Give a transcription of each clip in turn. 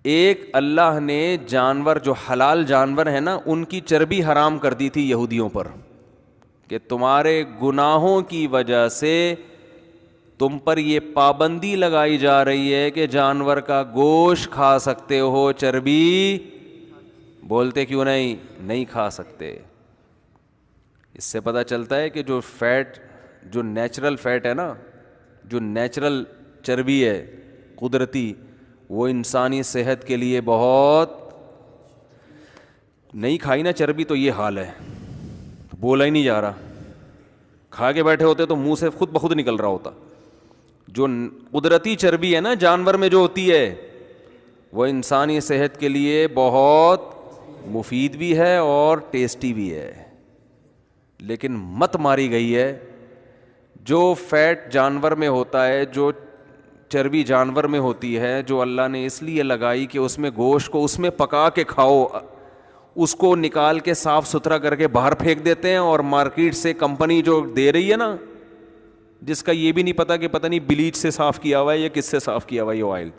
ایک اللہ نے جانور جو حلال جانور ہیں نا ان کی چربی حرام کر دی تھی یہودیوں پر کہ تمہارے گناہوں کی وجہ سے تم پر یہ پابندی لگائی جا رہی ہے کہ جانور کا گوشت کھا سکتے ہو, چربی بولتے کیوں نہیں کھا سکتے. اس سے پتہ چلتا ہے کہ جو فیٹ, جو نیچرل فیٹ ہے نا, جو نیچرل چربی ہے قدرتی, وہ انسانی صحت کے لیے بہت. نہیں کھائی نا چربی تو یہ حال ہے, بولا ہی نہیں جا رہا, کھا کے بیٹھے ہوتے تو منہ سے خود بخود نکل رہا ہوتا. جو قدرتی چربی ہے نا جانور میں جو ہوتی ہے وہ انسانی صحت کے لیے بہت مفید بھی ہے اور ٹیسٹی بھی ہے, لیکن مت ماری گئی ہے. جو فیٹ جانور میں ہوتا ہے, جو چربی جانور میں ہوتی ہے, جو اللہ نے اس لیے لگائی کہ اس میں گوشت کو اس میں پکا کے کھاؤ, اس کو نکال کے صاف ستھرا کر کے باہر پھینک دیتے ہیں. اور مارکیٹ سے کمپنی جو دے رہی ہے نا, جس کا یہ بھی نہیں پتا کہ پتہ نہیں بلیچ سے صاف کیا ہوا ہے یا کس سے صاف کیا ہوا ہے یہ آئل,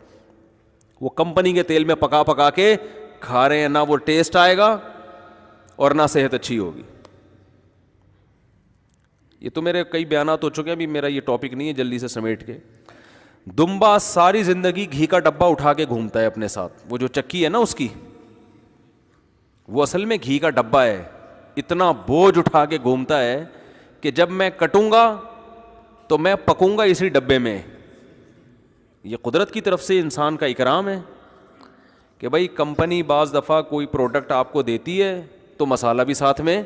وہ کمپنی کے تیل میں پکا کے کھا رہے ہیں. نہ وہ ٹیسٹ آئے گا اور نہ صحت اچھی ہوگی. یہ تو میرے کئی بیانات ہو چکے ہیں, ابھی میرا یہ ٹاپک نہیں ہے, جلدی سے سمیٹ کے. دمبا ساری زندگی گھی کا ڈبہ اٹھا کے گھومتا ہے اپنے ساتھ, وہ جو چکی ہے نا اس کی, وہ اصل میں گھی کا ڈبہ ہے. اتنا بوجھ اٹھا کے گھومتا ہے کہ جب میں کٹوں گا تو میں پکوں گا اسی ڈبے میں. یہ قدرت کی طرف سے انسان کا اکرام ہے کہ بھائی کمپنی بعض دفعہ کوئی پروڈکٹ آپ کو دیتی ہے تو مسالہ بھی ساتھ میں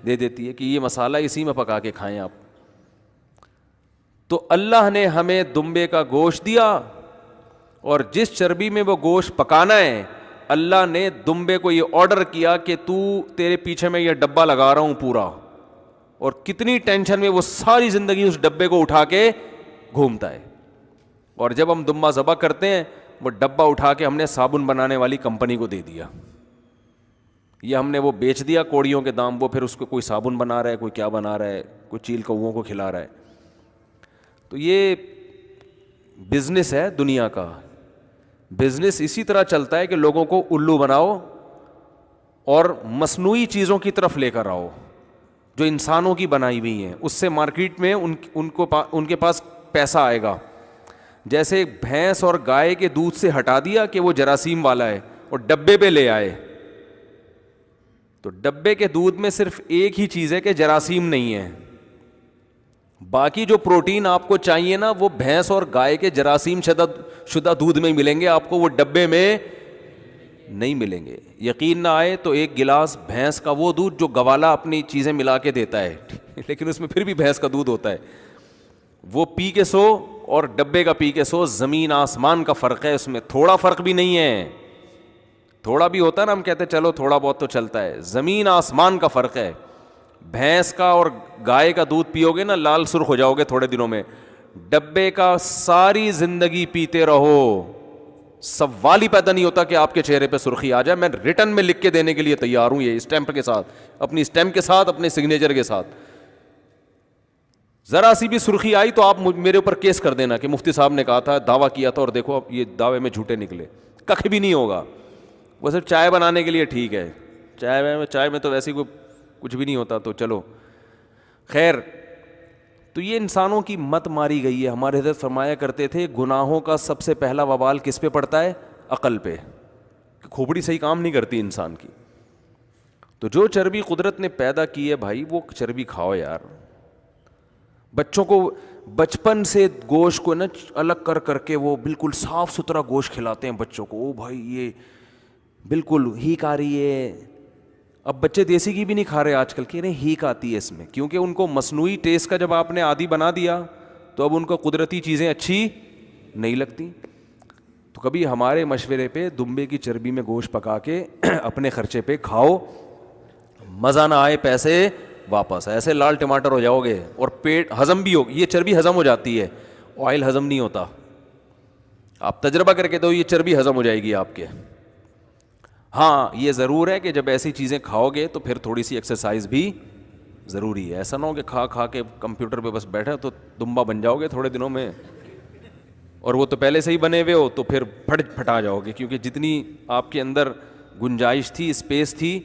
دے دیتی ہے کہ یہ مسالہ اسی میں پکا کے کھائیں آپ. تو اللہ نے ہمیں دمبے کا گوشت دیا, اور جس چربی میں وہ گوشت پکانا ہے اللہ نے دمبے کو یہ آرڈر کیا کہ تیرے پیچھے میں یہ ڈبہ لگا رہا ہوں پورا, اور کتنی ٹینشن میں وہ ساری زندگی اس ڈبے کو اٹھا کے گھومتا ہے. اور جب ہم دمبا ذبح کرتے ہیں وہ ڈبہ اٹھا کے ہم نے صابن بنانے والی کمپنی کو دے دیا, یہ ہم نے وہ بیچ دیا کوڑیوں کے دام, وہ پھر اس کو کوئی صابن بنا رہا ہے, کوئی کیا بنا رہا ہے, کوئی چیل کووں کو کھلا رہا ہے. تو یہ بزنس ہے دنیا کا. بزنس اسی طرح چلتا ہے کہ لوگوں کو الو بناؤ اور مصنوعی چیزوں کی طرف لے کر آؤ جو انسانوں کی بنائی ہوئی ہیں, اس سے مارکیٹ میں ان کے پاس پیسہ آئے گا. جیسے بھینس اور گائے کے دودھ سے ہٹا دیا کہ وہ جراثیم والا ہے اور ڈبے پہ لے آئے, تو ڈبے کے دودھ میں صرف ایک ہی چیز ہے کہ جراثیم نہیں ہے, باقی جو پروٹین آپ کو چاہیے نا وہ بھینس اور گائے کے جراثیم شدہ دودھ میں ملیں گے, آپ کو وہ ڈبے میں نہیں ملیں گے. یقین نہ آئے تو ایک گلاس بھینس کا وہ دودھ جو گوالا اپنی چیزیں ملا کے دیتا ہے لیکن اس میں پھر بھی بھینس کا دودھ ہوتا ہے, وہ پی کے سو اور ڈبے کا پی کے سو, زمین آسمان کا فرق ہے اس میں. تھوڑا فرق بھی نہیں ہے, تھوڑا بھی ہوتا ہے نا ہم کہتے ہیں چلو تھوڑا بہت تو چلتا ہے, زمین آسمان کا فرق ہے. بھینس کا اور گائے کا دودھ پیو گے نا لال سرخ ہو جاؤ گے تھوڑے دنوں میں, ڈبے کا ساری زندگی پیتے رہو, سوال ہی پیدا نہیں ہوتا کہ آپ کے چہرے پہ سرخی آ جائے. میں ریٹن میں لکھ کے دینے کے لیے تیار ہوں, یہ اسٹیمپ کے ساتھ, اپنی اسٹیمپ کے ساتھ, اپنے سگنیچر کے ساتھ. ذرا سی بھی سرخی آئی تو آپ میرے اوپر کیس کر دینا کہ مفتی صاحب نے کہا تھا, دعویٰ کیا تھا اور دیکھو اب یہ دعوے میں جھوٹے نکلے. کخ بھی نہیں ہوگا, وہ صرف چائے بنانے کے لیے ٹھیک ہے, چائے میں تو ویسے کوئی کچھ بھی نہیں ہوتا. تو چلو خیر, تو یہ انسانوں کی مت ماری گئی ہے. ہمارے حضرت فرمایا کرتے تھے گناہوں کا سب سے پہلا وبال کس پہ پڑتا ہے؟ عقل پہ. کھوپڑی صحیح کام نہیں کرتی انسان کی. تو جو چربی قدرت نے پیدا کی ہے بھائی وہ چربی کھاؤ یار. بچوں کو بچپن سے گوشت کو نا الگ کر کے وہ بالکل صاف ستھرا گوشت کھلاتے ہیں بچوں کو. او بھائی یہ بالکل ہیک آ رہی ہے. اب بچے دیسی گھی بھی نہیں کھا رہے آج کل, کہ نہیں ہیک آتی ہے اس میں, کیونکہ ان کو مصنوعی ٹیسٹ کا جب آپ نے عادی بنا دیا تو اب ان کو قدرتی چیزیں اچھی نہیں لگتی. تو کبھی ہمارے مشورے پہ دمبے کی چربی میں گوشت پکا کے اپنے خرچے پہ کھاؤ, مزہ نہ آئے پیسے واپس. ایسے لال ٹماٹر ہو جاؤ گے اور پیٹ ہضم بھی ہو, یہ چربی ہضم ہو جاتی ہے, آئل ہضم نہیں ہوتا. آپ تجربہ کر کے دو, یہ چربی ہضم ہو جائے گی آپ کے. ہاں یہ ضرور ہے کہ جب ایسی چیزیں کھاؤ گے تو پھر تھوڑی سی ایکسرسائز بھی ضروری ہے. ایسا نہ ہو کہ کھا کے کمپیوٹر پہ بس بیٹھے تو دمبا بن جاؤ گے تھوڑے دنوں میں. اور وہ تو پہلے سے ہی بنے ہوئے ہو تو پھر پھٹا جاؤ گے, کیونکہ جتنی آپ کے اندر گنجائش تھی, اسپیس تھی,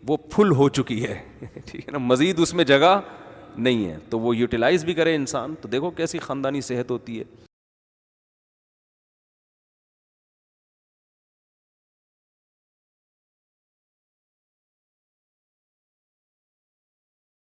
وہ پھل ہو چکی ہے, ٹھیک ہے نا, مزید اس میں جگہ نہیں ہے. تو وہ یوٹیلائز بھی کرے انسان, تو دیکھو کیسی خاندانی صحت ہوتی ہے.